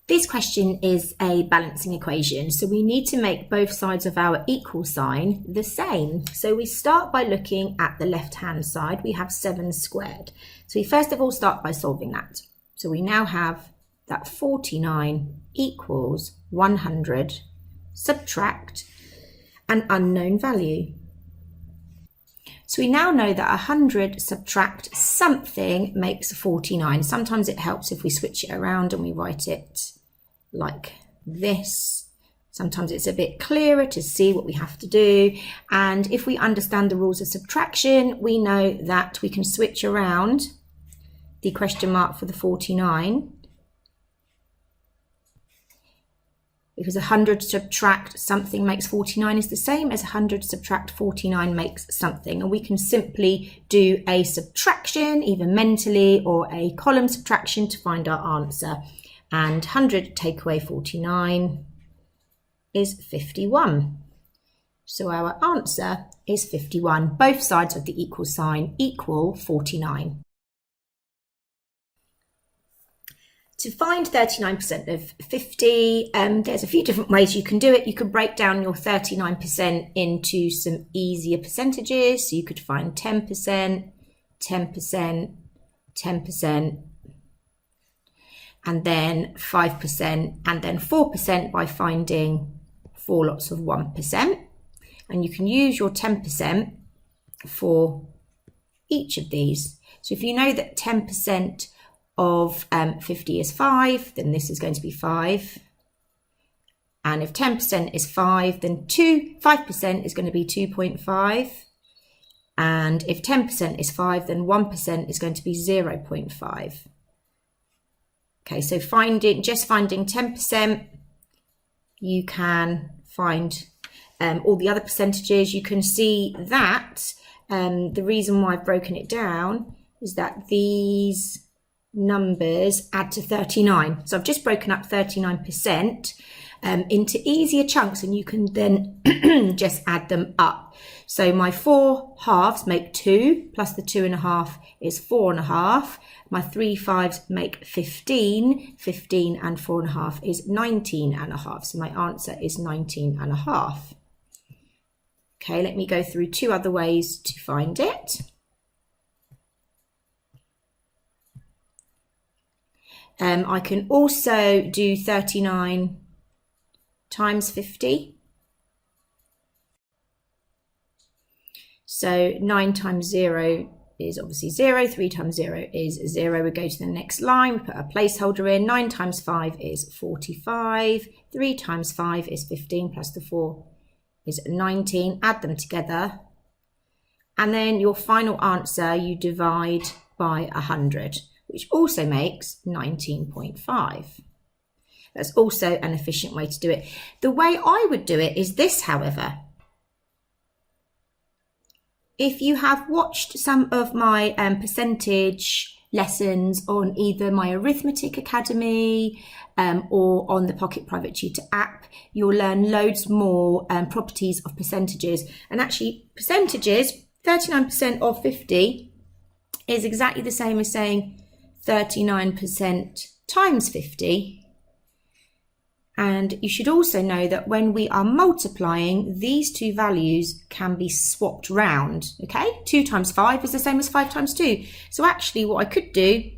This question is a balancing equation, so we need to make both sides of our equal sign the same. So we start by looking at the left-hand side. We have 7 squared. So we first of all start by solving that. So we now have that 49 equals 100, subtract an unknown value. So we now know that 100 subtract something makes 49. Sometimes it helps if we switch it around and we write it like this. Sometimes it's a bit clearer to see what we have to do. And if we understand the rules of subtraction, we know that we can switch around the question mark for the 49. Because 100 subtract something makes 49 is the same as 100 subtract 49 makes something. And we can simply do a subtraction, either mentally or a column subtraction, to find our answer. And 100 take away 49 is 51. So our answer is 51. Both sides of the equal sign equal 49. To find 39% of 50, there's a few different ways you can do it. You could break down your 39% into some easier percentages. So you could find 10%, 10%, 10%, and then 5%, and then 4% by finding 4 lots of 1%. And you can use your 10% for each of these. So if you know that 10% of 50 is 5, then this is going to be 5. And if 10% is 5, then 5% is going to be 2.5. And if 10% is 5, then 1% is going to be 0.5. Okay, so just finding 10%, you can find all the other percentages. You can see that the reason why I've broken it down is that these numbers add to 39. So I've just broken up 39% into easier chunks, and you can then just add them up. So my 4 halves make 2, plus the 2.5 is 4.5. My 3 5s make 15. 15 and 4.5 is 19.5. So my answer is 19.5. Okay, let me go through 2 other ways to find it. I can also do 39 times 50. So 9 times 0 is obviously 0. 3 times 0 is 0. We go to the next line. We put a placeholder in. 9 times 5 is 45. 3 times 5 is 15 plus the 4 is 19. Add them together. And then your final answer you divide by 100. Which also makes 19.5. That's also an efficient way to do it. The way I would do it is this, however. If you have watched some of my percentage lessons on either my Arithmetic Academy or on the Pocket Private Tutor app, you'll learn loads more properties of percentages. And actually, percentages, 39% of 50 is exactly the same as saying 39% times 50. And you should also know that when we are multiplying, these two values can be swapped round, okay? 2 times 5 is the same as 5 times 2. So actually what I could do,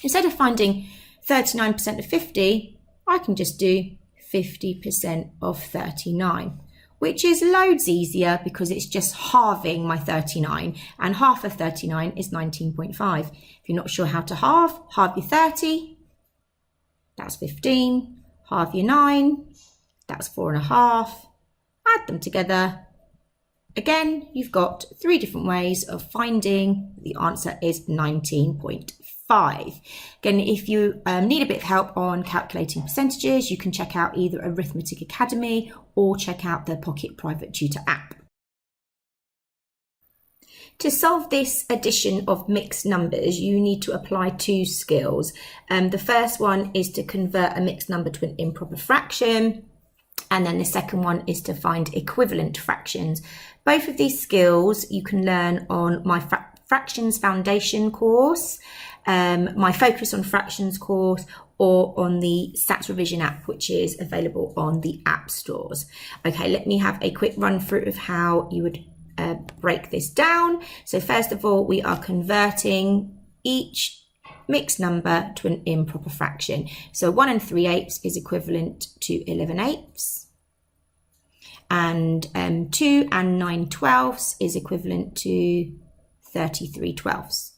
instead of finding 39% of 50, I can just do 50% of 39. Which is loads easier because it's just halving my 39, and half of 39 is 19.5. If you're not sure how to halve your 30, that's 15, halve your 9, that's 4.5, add them together. Again, you've got 3 different ways of finding the answer is 19.5. Again, if you need a bit of help on calculating percentages, you can check out either Arithmetic Academy or check out the Pocket Private Tutor app. To solve this addition of mixed numbers, you need to apply 2 skills. The first one is to convert a mixed number to an improper fraction. And then the second one is to find equivalent fractions. Both of these skills you can learn on my Fractions Foundation course. my Focus on Fractions course, or on the SATS Revision app, which is available on the app stores. Okay, let me have a quick run through of how you would break this down. So first of all, we are converting each mixed number to an improper fraction. So 1 3/8 is equivalent to 11/8. And 2 9/12 is equivalent to 33/12.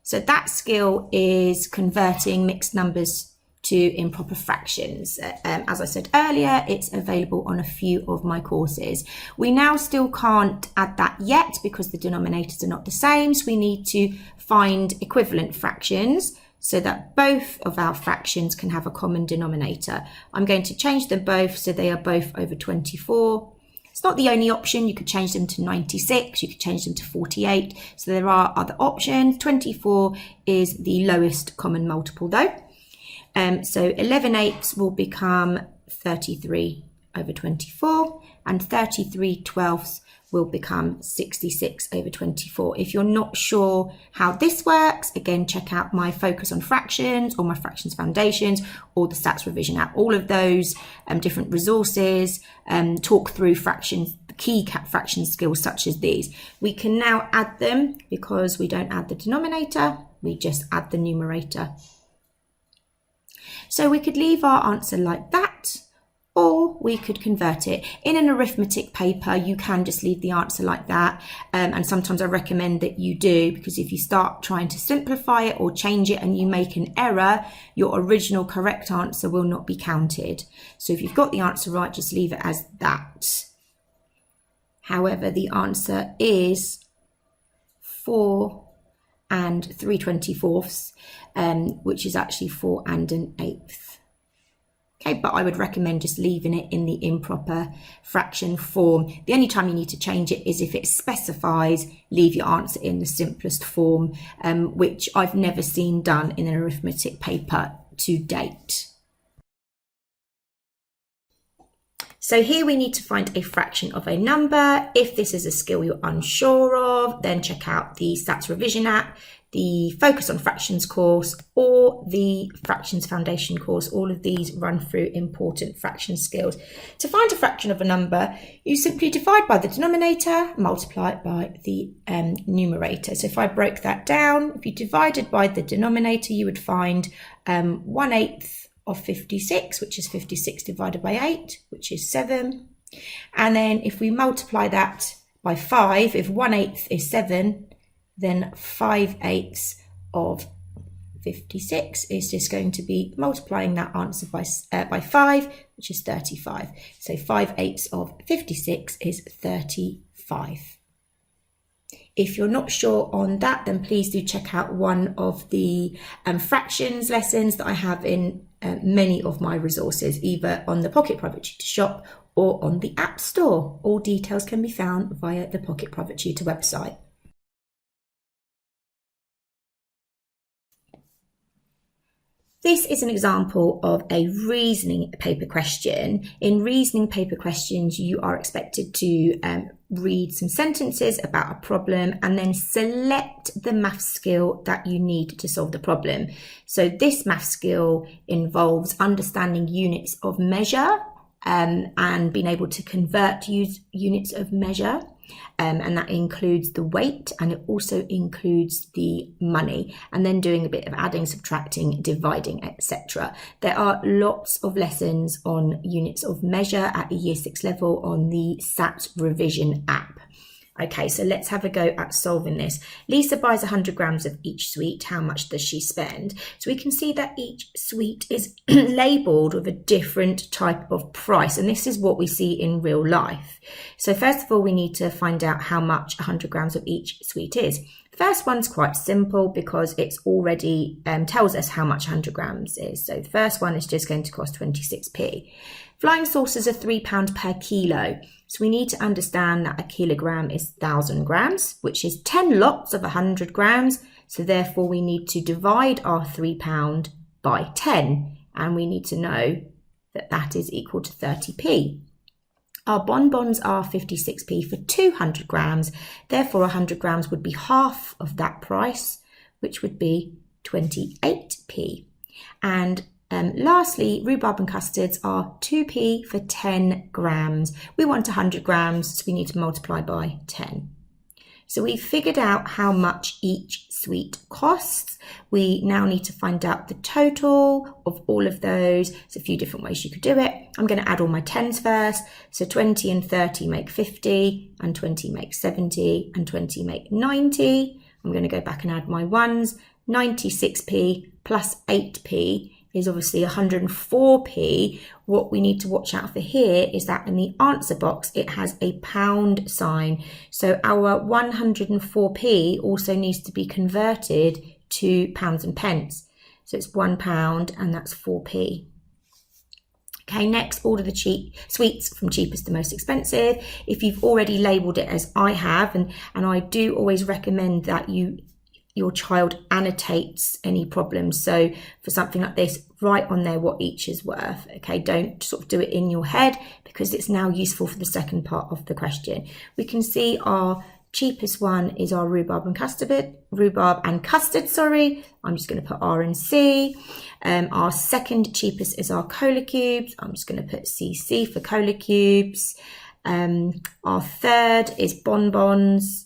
So that skill is converting mixed numbers to improper fractions. As I said earlier, it's available on a few of my courses. We now still can't add that yet because the denominators are not the same. So we need to find equivalent fractions so that both of our fractions can have a common denominator. I'm going to change them both so they are both over 24. It's not the only option. You could change them to 96, you could change them to 48. So there are other options. 24 is the lowest common multiple though. So 11/8 will become 33 over 24, and 33/12 will become 66 over 24. If you're not sure how this works, again, check out my Focus on Fractions or my Fractions Foundations or the SATS Revision app. All of those different resources talk through fractions, key fraction skills such as these. We can now add them because we don't add the denominator, we just add the numerator. So we could leave our answer like that, or we could convert it. In an arithmetic paper, you can just leave the answer like that. And sometimes I recommend that you do, because if you start trying to simplify it or change it and you make an error, your original correct answer will not be counted. So if you've got the answer right, just leave it as that. However, the answer is 4 3/24, which is actually 4 1/8. Okay, but I would recommend just leaving it in the improper fraction form. The only time you need to change it is if it specifies leave your answer in the simplest form, which I've never seen done in an arithmetic paper to date. So here we need to find a fraction of a number. If this is a skill you're unsure of, then check out the SATS Revision app, the Focus on Fractions course, or the Fractions Foundation course. All of these run through important fraction skills. To find a fraction of a number, you simply divide by the denominator, multiply it by the numerator. So if I broke that down, if you divided by the denominator, you would find 1/8 of 56, which is 56 divided by 8, which is 7. And then if we multiply that by 5, if 1/8 is 7, then 5/8 of 56 is just going to be multiplying that answer by 5, which is 35. So 5/8 of 56 is 35. If you're not sure on that, then please do check out one of the fractions lessons that I have in many of my resources, either on the Pocket Private Tutor shop or on the App Store. All details can be found via the Pocket Private Tutor website. This is an example of a reasoning paper question. In reasoning paper questions, you are expected to read some sentences about a problem and then select the math skill that you need to solve the problem. So this math skill involves understanding units of measure and being able to convert units of measure. And that includes the weight, and it also includes the money, and then doing a bit of adding, subtracting, dividing, etc. There are lots of lessons on units of measure at the Year 6 level on the SATS Revision app. Okay, so let's have a go at solving this. Lisa buys 100 grams of each sweet. How much does she spend? So we can see that each sweet is labelled with a different type of price, and this is what we see in real life. So first of all, we need to find out how much 100 grams of each sweet is. The first one's quite simple because it's already tells us how much 100 grams is. So the first one is just going to cost 26p. Flying saucers are £3 per kilo. So we need to understand that a kilogram is 1,000 grams, which is 10 lots of 100 grams. So therefore we need to divide our £3 by 10. And we need to know that that is equal to 30p. Our bonbons are 56p for 200 grams. Therefore 100 grams would be half of that price, which would be 28p. And lastly, rhubarb and custards are 2p for 10 grams. We want 100 grams, so we need to multiply by 10. So we figured out how much each sweet costs. We now need to find out the total of all of those. There's a few different ways you could do it. I'm going to add all my 10s first. So 20 and 30 make 50, and 20 make 70, and 20 make 90. I'm going to go back and add my 1s. 96p plus 8p is obviously 104p. What we need to watch out for here is that in the answer box, it has a pound sign. So our 104p also needs to be converted to pounds and pence. So it's £1 and that's 4p. Okay, next, order the sweets from cheapest to most expensive. If you've already labelled it as I have, and I do always recommend that your child annotates any problems. So for something like this, write on there what each is worth. Okay, don't sort of do it in your head because it's now useful for the second part of the question. We can see our cheapest one is our rhubarb and custard. I'm just going to put R and C. Our second cheapest is our cola cubes. I'm just going to put CC for cola cubes. Our third is bonbons.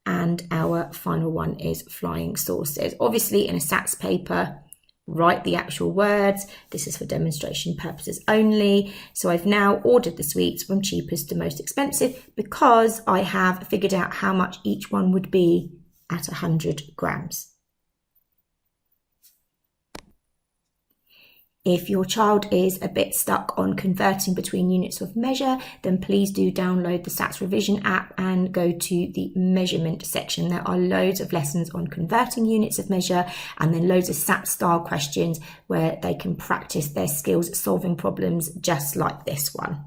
And our final one is flying saucers. Obviously, in a SATs paper, write the actual words. This is for demonstration purposes only. So I've now ordered the sweets from cheapest to most expensive because I have figured out how much each one would be at 100 grams. If your child is a bit stuck on converting between units of measure, then please do download the SATs Revision app and go to the measurement section. There are loads of lessons on converting units of measure and then loads of SAT style questions where they can practice their skills at solving problems just like this one.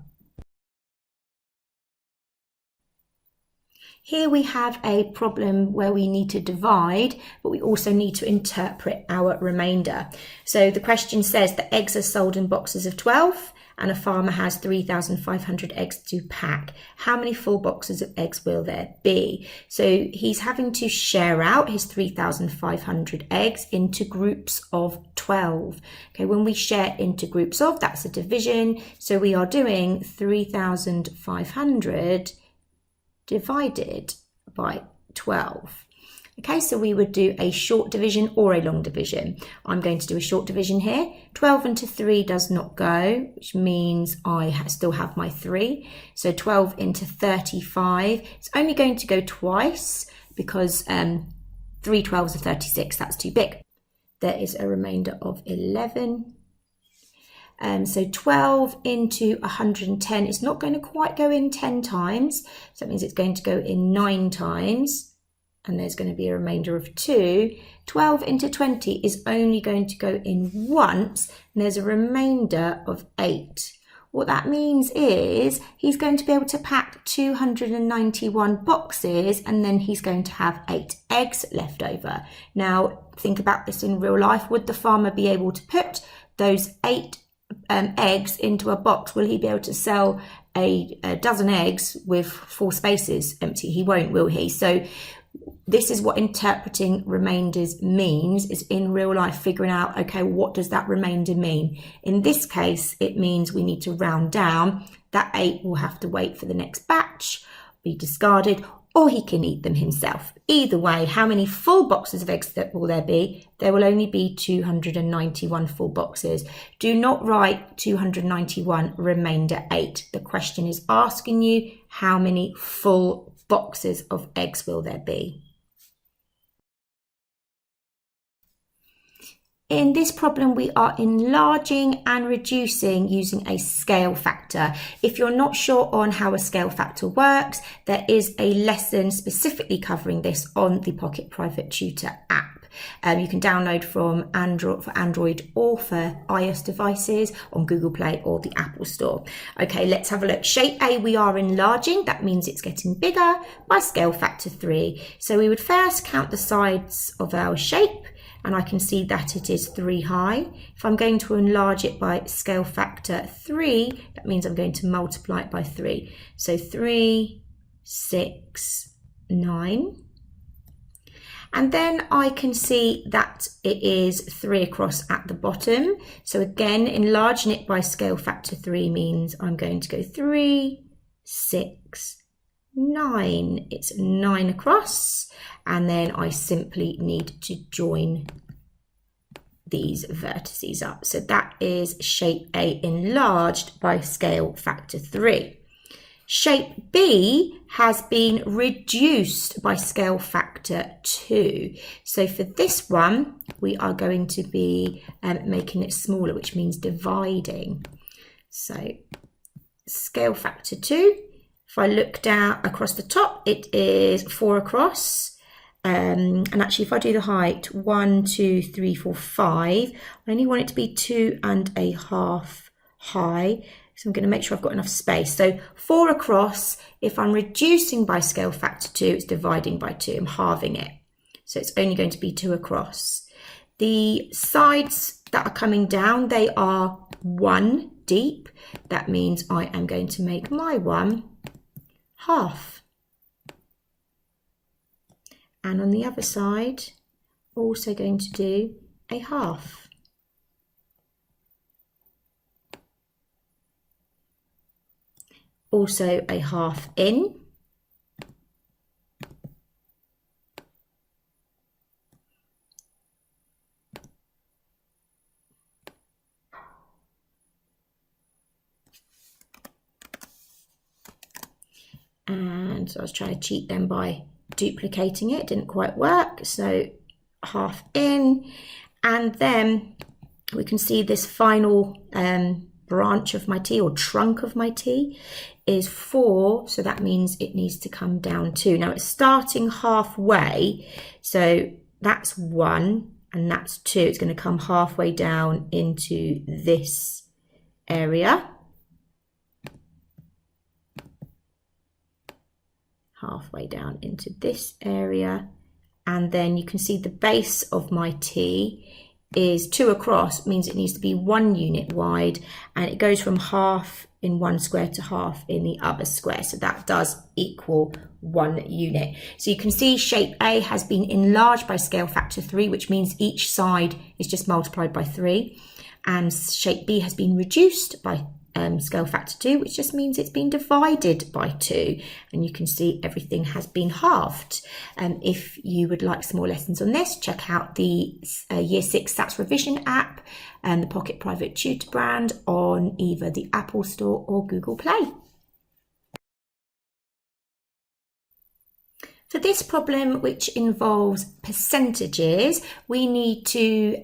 Here we have a problem where we need to divide, but we also need to interpret our remainder. So the question says that eggs are sold in boxes of 12 and a farmer has 3,500 eggs to pack. How many full boxes of eggs will there be? So he's having to share out his 3,500 eggs into groups of 12. Okay, when we share into groups of, that's a division. So we are doing 3,500 divided by 12. Okay, so we would do a short division or a long division. I'm going to do a short division here. 12 into 3 does not go, which means I still have my 3. So 12 into 35, it's only going to go twice because 3 12s are 36, that's too big. There is a remainder of 11. So 12 into 110 is not going to quite go in 10 times. So that means it's going to go in 9 times. And there's going to be a remainder of 2. 12 into 20 is only going to go in once. And there's a remainder of 8. What that means is he's going to be able to pack 291 boxes and then he's going to have 8 eggs left over. Now, think about this in real life. Would the farmer be able to put those 8 eggs into a box? Will he be able to sell a dozen eggs with 4 spaces empty? He won't, will he? So this is what interpreting remainders means, is in real life figuring out, okay, what does that remainder mean? In this case, it means we need to round down. That 8 will have to wait for the next batch, be discarded, or he can eat them himself. Either way, how many full boxes of eggs will there be? There will only be 291 full boxes. Do not write 291 remainder 8. The question is asking you how many full boxes of eggs will there be? In this problem, we are enlarging and reducing using a scale factor. If you're not sure on how a scale factor works, there is a lesson specifically covering this on the Pocket Private Tutor app. You can download for Android or for iOS devices on Google Play or the Apple Store. Okay, let's have a look. Shape A, we are enlarging. That means it's getting bigger by scale factor 3. So we would first count the sides of our shape, and I can see that it is 3 high. If I'm going to enlarge it by scale factor 3, that means I'm going to multiply it by 3. So 3, 6, 9. And then I can see that it is 3 across at the bottom. So again, enlarging it by scale factor 3 means I'm going to go 3, 6, 9. It's 9 across. And then I simply need to join these vertices up. So that is shape A enlarged by scale factor 3. Shape B has been reduced by scale factor 2. So for this one, we are going to be making it smaller, which means dividing. So scale factor 2. If I look down across the top, it is 4 across. And actually, if I do the height, 1, 2, 3, 4, 5, I only want it to be 2.5 high. So I'm going to make sure I've got enough space. So 4 across, if I'm reducing by scale factor 2, it's dividing by 2. I'm halving it. So it's only going to be 2 across. The sides that are coming down, they are 1 deep. That means I am going to make my one half. And on the other side, also going to do a half. Also a half in. And so I was trying to cheat them by duplicating it, didn't quite work. So half in, and then we can see this final branch of my T, or trunk of my T, is 4, so that means it needs to come down 2. Now it's starting halfway, so that's 1 and that's 2. It's going to come halfway down into this area. Halfway down into this area, and then you can see the base of my T is 2 across, means it needs to be 1 unit wide, and it goes from half in one square to half in the other square, so that does equal 1 unit. So you can see shape A has been enlarged by scale factor 3, which means each side is just multiplied by 3, and shape B has been reduced by scale factor 2, which just means it's been divided by 2, and you can see everything has been halved. If you would like some more lessons on this, check out the Year 6 SATS Revision app and the Pocket Private Tutor brand on either the Apple Store or Google Play. For this problem, which involves percentages, we need to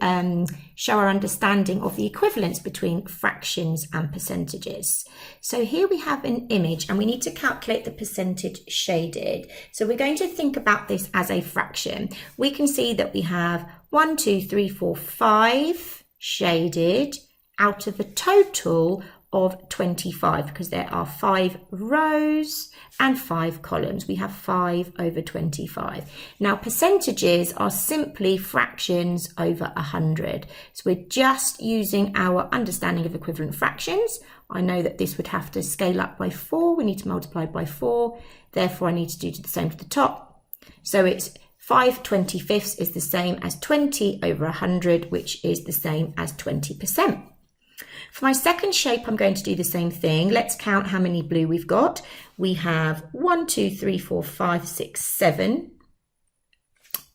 show our understanding of the equivalence between fractions and percentages. So here we have an image and we need to calculate the percentage shaded. So we're going to think about this as a fraction. We can see that we have 1, 2, 3, 4, 5 shaded out of a total of 25, because there are 5 rows and 5 columns. We have 5 over 25. Now percentages are simply fractions over 100. So we're just using our understanding of equivalent fractions. I know that this would have to scale up by 4. We need to multiply by 4. Therefore I need to do the same to the top. So it's 5/25 is the same as 20 over 100, which is the same as 20%. For my second shape, I'm going to do the same thing. Let's count how many blue we've got. We have 1, 2, 3, 4, 5, 6, 7.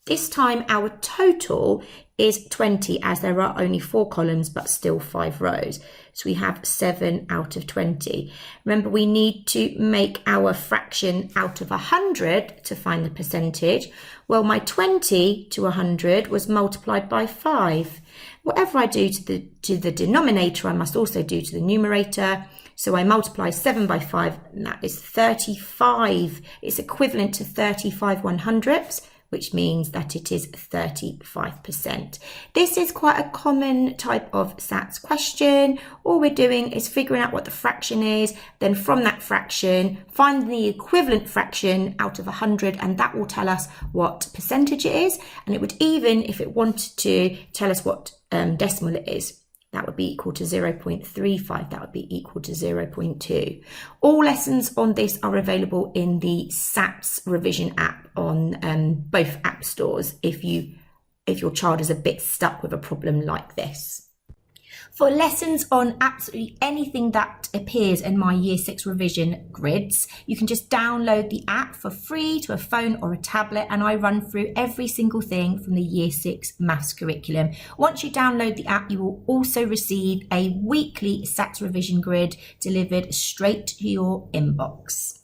This time our total is 20, as there are only 4 columns but still 5 rows. So we have 7 out of 20. Remember, we need to make our fraction out of 100 to find the percentage. Well, my 20 to 100 was multiplied by 5. Whatever I do to the denominator, I must also do to the numerator. So I multiply 7 by 5, and that is 35. It's equivalent to 35 100ths, which means that it is 35%. This is quite a common type of SATS question. All we're doing is figuring out what the fraction is, then from that fraction, find the equivalent fraction out of 100, and that will tell us what percentage it is. And it would even, if it wanted to, tell us what decimal it is. that would be equal to 0.35, that would be equal to 0.2. All lessons on this are available in the SATS revision app on both app stores if your child is a bit stuck with a problem like this. For lessons on absolutely anything that appears in my Year 6 revision grids, you can just download the app for free to a phone or a tablet, and I run through every single thing from the Year 6 maths curriculum. Once you download the app, you will also receive a weekly SATS revision grid delivered straight to your inbox.